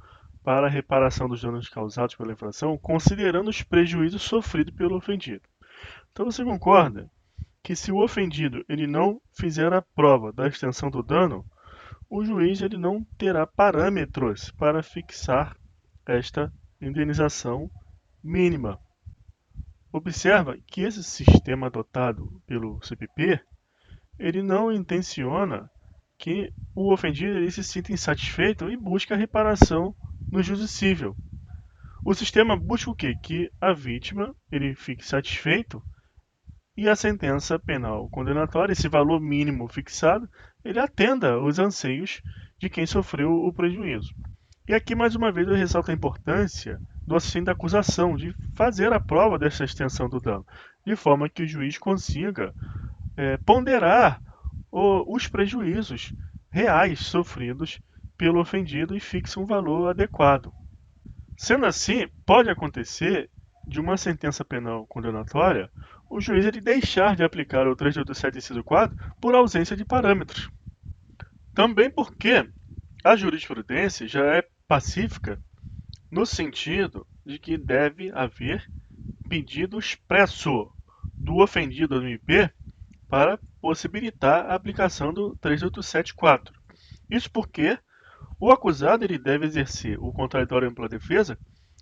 para a reparação dos danos causados pela infração, considerando os prejuízos sofridos pelo ofendido. Então você concorda que se o ofendido ele não fizer a prova da extensão do dano, o juiz ele não terá parâmetros para fixar esta indenização mínima. Observa que esse sistema adotado pelo CPP, ele não intenciona que o ofendido ele se sinta insatisfeito e busque a reparação no juízo cível. O sistema busca o quê? Que a vítima ele fique satisfeito e a sentença penal condenatória, esse valor mínimo fixado, ele atenda os anseios de quem sofreu o prejuízo. E aqui, mais uma vez, eu ressalto a importância do assistente da acusação de fazer a prova dessa extensão do dano, de forma que o juiz consiga ponderar os prejuízos reais sofridos pelo ofendido e fixe um valor adequado. Sendo assim, pode acontecer de uma sentença penal condenatória o juiz ele deixar de aplicar o 387, inciso 4 por ausência de parâmetros. Também porque a jurisprudência já é pacífica no sentido de que deve haver pedido expresso do ofendido do MP para possibilitar a aplicação do 3874. Isso porque o acusado ele deve exercer o contraditório ampla defesa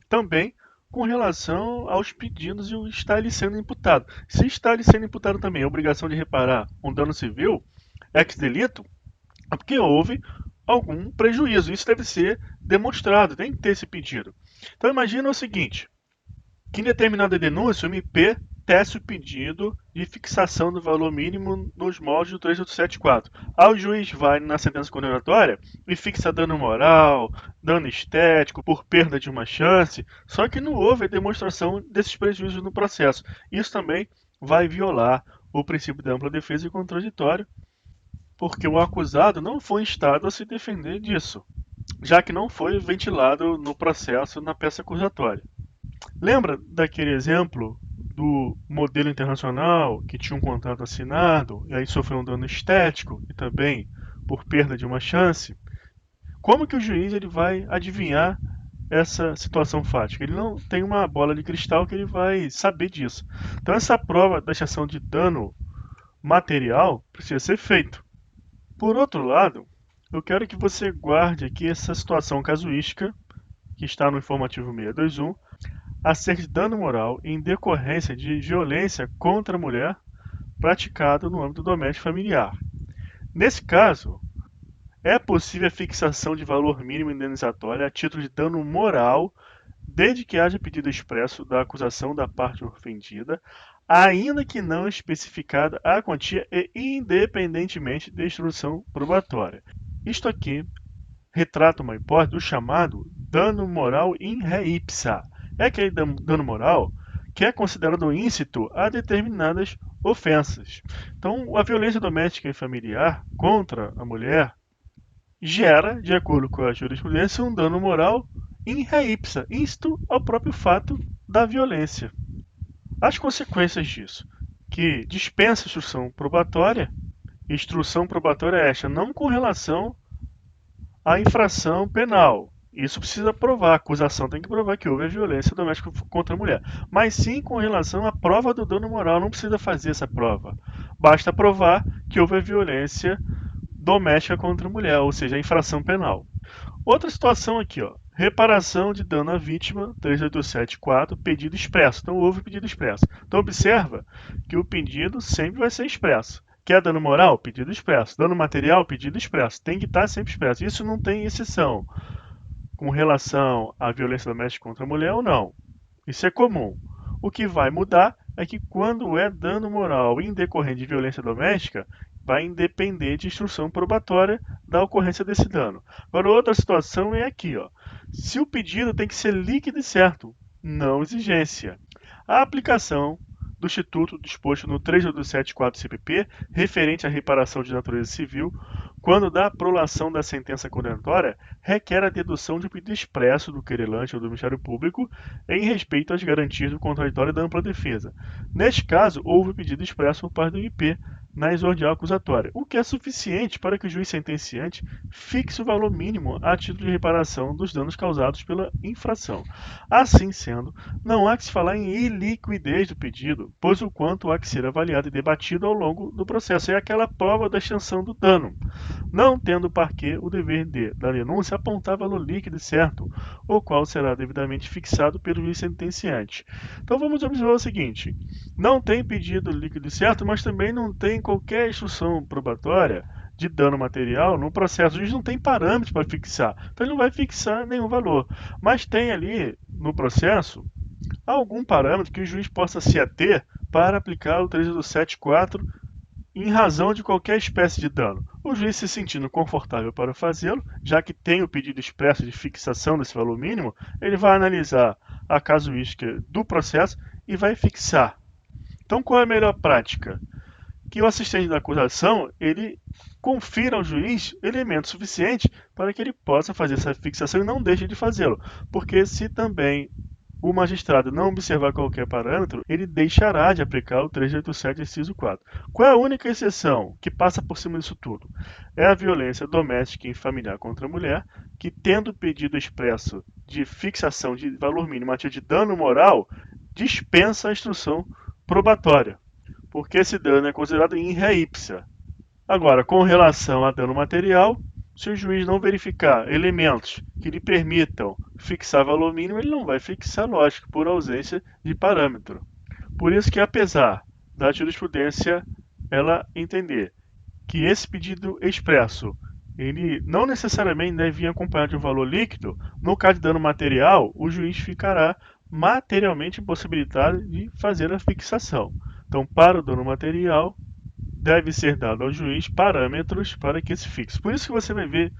também com relação aos pedidos e o está lhe sendo imputado. Se está lhe sendo imputado também a obrigação de reparar um dano civil, ex delito, é porque houve algum prejuízo. Isso deve ser demonstrado, tem que ter esse pedido. Então imagina o seguinte, que em determinada denúncia o MP tece o pedido de fixação do valor mínimo nos moldes do 3874. Aí o juiz vai na sentença condenatória e fixa dano moral, dano estético, por perda de uma chance, só que não houve a demonstração desses prejuízos no processo. Isso também vai violar o princípio da ampla defesa e contraditório, porque o acusado não foi instado a se defender disso, já que não foi ventilado no processo na peça acusatória. Lembra daquele exemplo do modelo internacional que tinha um contrato assinado e aí sofreu um dano estético e também por perda de uma chance? Como que o juiz ele vai adivinhar essa situação fática? Ele não tem uma bola de cristal que ele vai saber disso. Então essa prova da extensão de dano material precisa ser feita. Por outro lado, eu quero que você guarde aqui essa situação casuística que está no informativo 621, acerca de dano moral em decorrência de violência contra a mulher praticada no âmbito doméstico familiar. Nesse caso, é possível a fixação de valor mínimo indenizatório a título de dano moral, desde que haja pedido expresso da acusação da parte ofendida, ainda que não especificada a quantia e independentemente da instrução probatória. Isto aqui retrata uma hipótese do chamado dano moral in re ipsa. É aquele dano moral que é considerado íncito a determinadas ofensas. Então, a violência doméstica e familiar contra a mulher gera, de acordo com a jurisprudência, um dano moral in re ipsa, isto ao próprio fato da violência. As consequências disso, que dispensa instrução probatória é esta, não com relação à infração penal. Isso precisa provar, a acusação tem que provar que houve a violência doméstica contra a mulher. Mas sim com relação à prova do dano moral, não precisa fazer essa prova. Basta provar que houve a violência doméstica contra a mulher, ou seja, a infração penal. Outra situação aqui, ó, reparação de dano à vítima, 3874, pedido expresso. Então houve pedido expresso. Então observa que o pedido sempre vai ser expresso. Quer dano moral? Pedido expresso. Dano material? Pedido expresso. Tem que estar sempre expresso. Isso não tem exceção com relação à violência doméstica contra a mulher ou não. Isso é comum. O que vai mudar é que quando é dano moral em decorrente de violência doméstica, vai depender de instrução probatória da ocorrência desse dano. Agora, outra situação é aqui, ó. Se o pedido tem que ser líquido e certo, não exigência. A aplicação do instituto disposto no 3874 CPP, referente à reparação de natureza civil, quando da prolação da sentença condenatória, requer a dedução de um pedido expresso do querelante ou do Ministério Público em respeito às garantias do contraditório e da ampla defesa. Neste caso, houve pedido expresso por parte do MP na exordial acusatória, o que é suficiente para que o juiz sentenciante fixe o valor mínimo a título de reparação dos danos causados pela infração. Assim sendo, não há que se falar em iliquidez do pedido, pois o quanto há que ser avaliado e debatido ao longo do processo. É aquela prova da extensão do dano. Não tendo o parquê o dever da denúncia apontar valor líquido e certo, o qual será devidamente fixado pelo juiz sentenciante. Então vamos observar o seguinte: não tem pedido líquido e certo, mas também não tem qualquer instrução probatória de dano material no processo. O juiz não tem parâmetros para fixar, então ele não vai fixar nenhum valor. Mas tem ali no processo algum parâmetro que o juiz possa se ater para aplicar o 3874 em razão de qualquer espécie de dano. O juiz se sentindo confortável para fazê-lo, já que tem o pedido expresso de fixação desse valor mínimo, ele vai analisar a casuística do processo e vai fixar. Então, qual é a melhor prática? Que o assistente da acusação ele confira ao juiz elementos suficientes para que ele possa fazer essa fixação e não deixe de fazê-lo, porque se também o magistrado não observar qualquer parâmetro, ele deixará de aplicar o 387, inciso 4. Qual é a única exceção que passa por cima disso tudo? É a violência doméstica e familiar contra a mulher, que tendo pedido expresso de fixação de valor mínimo a título de dano moral, dispensa a instrução probatória, porque esse dano é considerado in re ipsa. Agora, com relação a dano material, se o juiz não verificar elementos que lhe permitam fixar valor mínimo, ele não vai fixar, lógico, por ausência de parâmetro. Por isso que, apesar da jurisprudência ela entender que esse pedido expresso ele não necessariamente deve vir acompanhado de um valor líquido, no caso de dano material, o juiz ficará materialmente impossibilitado de fazer a fixação. Então, para o dano material, deve ser dado ao juiz parâmetros para que se fixe. Por isso que você vai ver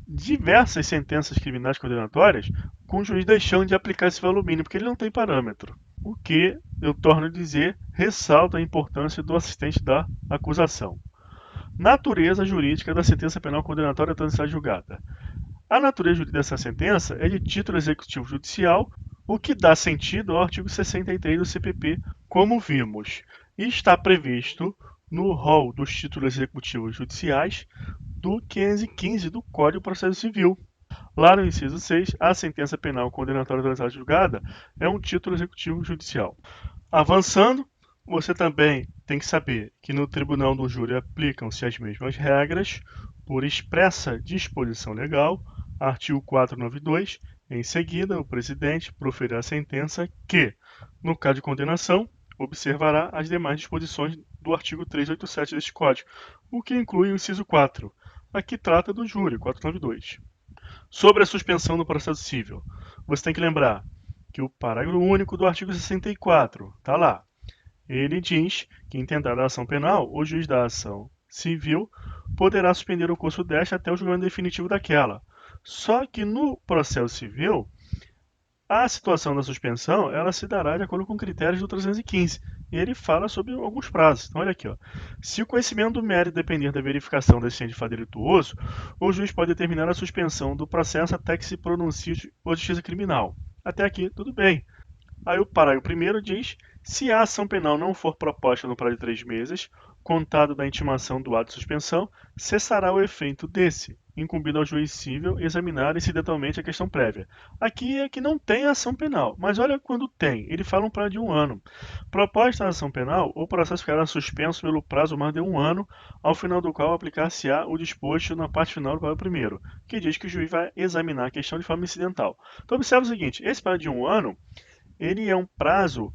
diversas sentenças criminais condenatórias com o juiz deixando de aplicar esse valor mínimo, porque ele não tem parâmetro. O que, eu torno a dizer, ressalta a importância do assistente da acusação. Natureza jurídica da sentença penal condenatória transitada julgada. A natureza jurídica dessa sentença é de título executivo judicial, o que dá sentido ao artigo 63 do CPP, como vimos, e está previsto no rol dos títulos executivos judiciais do 515 do Código de Processo Civil. Lá no inciso 6, a sentença penal condenatória transitada julgada é um título executivo judicial. Avançando, você também tem que saber que no tribunal do júri aplicam-se as mesmas regras por expressa disposição legal, artigo 492. Em seguida, o presidente proferirá a sentença que, no caso de condenação, observará as demais disposições do artigo 387 deste Código, o que inclui o inciso 4. Aqui trata do júri, 492. Sobre a suspensão do processo civil, você tem que lembrar que o parágrafo único do artigo 64 está lá. Ele diz que, em tentada a ação penal, o juiz da ação civil poderá suspender o curso desta até o julgamento definitivo daquela. Só que no processo civil, A situação da suspensão, ela se dará de acordo com critérios do 315. E ele fala sobre alguns prazos. Então, olha aqui, ó. Se o conhecimento do mérito depender da verificação da existência de fato delituoso, o juiz pode determinar a suspensão do processo até que se pronuncie a justiça criminal. Até aqui, tudo bem. Aí o parágrafo primeiro diz: se a ação penal não for proposta no prazo de 3 meses, contado da intimação do ato de suspensão, cessará o efeito desse, incumbindo ao juiz cível examinar incidentalmente a questão prévia. Aqui é que não tem ação penal, mas olha quando tem, ele fala um prazo de 1 ano. Proposta a ação penal, o processo ficará suspenso pelo prazo mais de 1 ano, ao final do qual aplicar-se-á o disposto na parte final do parágrafo primeiro, que diz que o juiz vai examinar a questão de forma incidental. Então observe o seguinte, esse prazo de 1 ano, ele é um prazo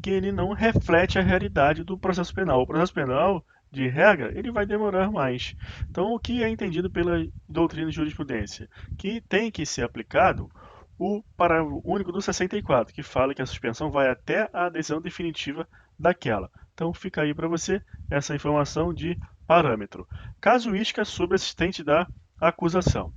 que ele não reflete a realidade do processo penal. O processo penal, de regra, ele vai demorar mais. Então, o que é entendido pela doutrina de jurisprudência? Que tem que ser aplicado o parágrafo único do 64, que fala que a suspensão vai até a decisão definitiva daquela. Então, fica aí para você essa informação de parâmetro. Casuística sobre assistente da acusação.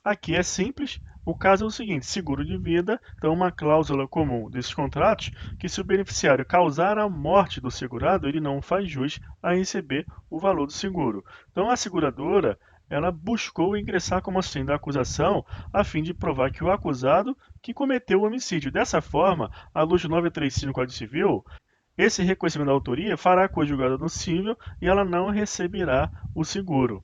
Aqui é simples, o caso é o seguinte: seguro de vida, então uma cláusula comum desses contratos, que se o beneficiário causar a morte do segurado, ele não faz jus a receber o valor do seguro. Então a seguradora, ela buscou ingressar como assistente da acusação a fim de provar que o acusado que cometeu o homicídio. Dessa forma, à luz do 935 do Código Civil, esse reconhecimento da autoria fará coisa julgada no cível e ela não receberá o seguro.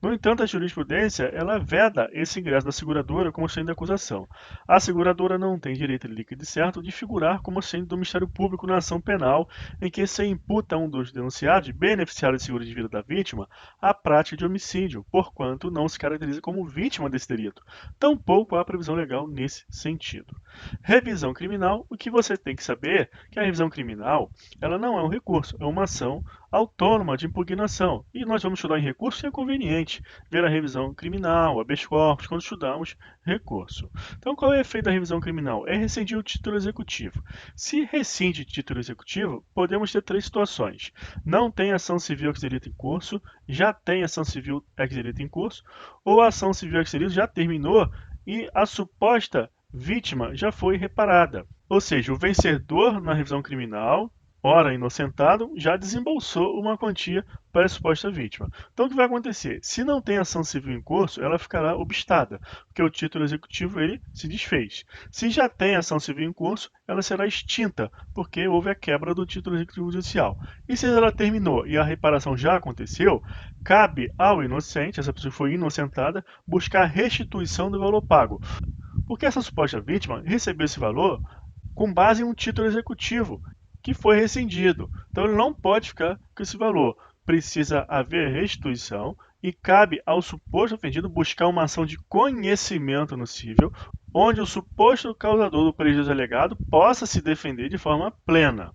No entanto, a jurisprudência ela veda esse ingresso da seguradora como assistente da acusação. A seguradora não tem direito líquido e certo de figurar como assistente do Ministério Público na ação penal em que se imputa a um dos denunciados, beneficiário de seguro de vida da vítima, a prática de homicídio, porquanto não se caracteriza como vítima desse delito. Tampouco há previsão legal nesse sentido. Revisão criminal, o que você tem que saber é que a revisão criminal ela não é um recurso, é uma ação autônoma de impugnação. E nós vamos estudar em recurso se é conveniente ver a revisão criminal, habeas corpus, quando estudamos recurso. Então, qual é o efeito da revisão criminal? É rescindir o título executivo. Se rescinde título executivo, podemos ter 3 situações. Não tem ação civil ex delito em curso, já tem ação civil ex delito em curso, ou a ação civil ex delito já terminou e a suposta vítima já foi reparada. Ou seja, o vencedor na revisão criminal, ora inocentado, já desembolsou uma quantia para a suposta vítima. Então, o que vai acontecer? Se não tem ação civil em curso, ela ficará obstada, porque o título executivo ele se desfez. Se já tem ação civil em curso, ela será extinta, porque houve a quebra do título executivo judicial. E se ela terminou e a reparação já aconteceu, cabe ao inocente, essa pessoa foi inocentada, buscar a restituição do valor pago. Porque essa suposta vítima recebeu esse valor com base em um título executivo que foi rescindido. Então ele não pode ficar com esse valor. Precisa haver restituição e cabe ao suposto ofendido buscar uma ação de conhecimento no cível, onde o suposto causador do prejuízo alegado possa se defender de forma plena.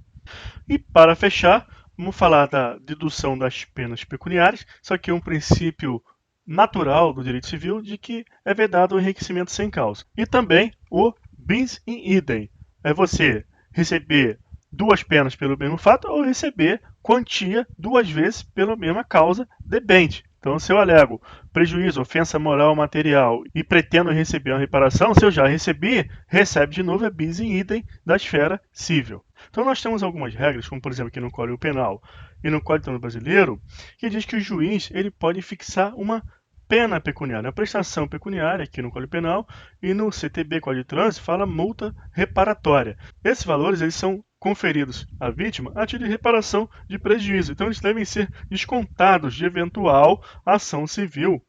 E para fechar, vamos falar da dedução das penas pecuniárias. Isso aqui é um princípio natural do direito civil de que é vedado o enriquecimento sem causa. E também o bis in idem. É você receber 2 penas pelo mesmo fato ou receber quantia 2 vezes pela mesma causa debente. Então, se eu alego prejuízo, ofensa moral ou material e pretendo receber uma reparação, se eu já recebi, recebe de novo, é bis in idem da esfera cível. Então, nós temos algumas regras, como por exemplo aqui no Código Penal e no Código de Trânsito Brasileiro, que diz que o juiz ele pode fixar uma pena pecuniária, a prestação pecuniária aqui no Código Penal e no CTB, Código de Trânsito, fala multa reparatória. Esses valores eles são conferidos à vítima a título de reparação de prejuízo. Então, eles devem ser descontados de eventual ação civil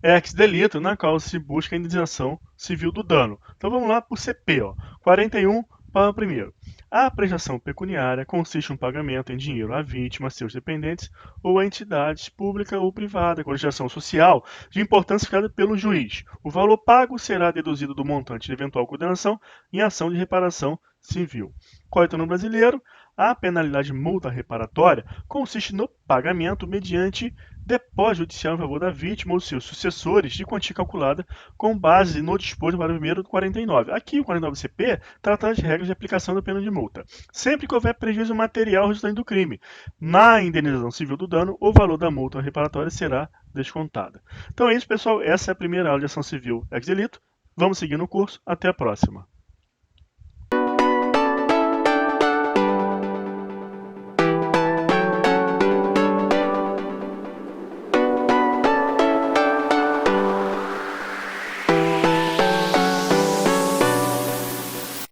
ex delito, na qual se busca a indenização civil do dano. Então, vamos lá para o CP, 41, parágrafo 1º. A prestação pecuniária consiste em um pagamento em dinheiro à vítima, seus dependentes ou a entidades pública ou privada com legislação social de importância ficada pelo juiz. O valor pago será deduzido do montante de eventual condenação em ação de reparação civil. Código Penal brasileiro, a penalidade multa reparatória consiste no pagamento mediante depósito judicial em favor da vítima ou seus sucessores de quantia calculada com base no disposto do parágrafo 1º do 49. Aqui o 49CP trata das regras de aplicação da pena de multa. Sempre que houver prejuízo material resultante do crime, na indenização civil do dano, o valor da multa reparatória será descontada. Então é isso, pessoal. Essa é a primeira aula de ação civil ex delito. Vamos seguir no curso. Até a próxima.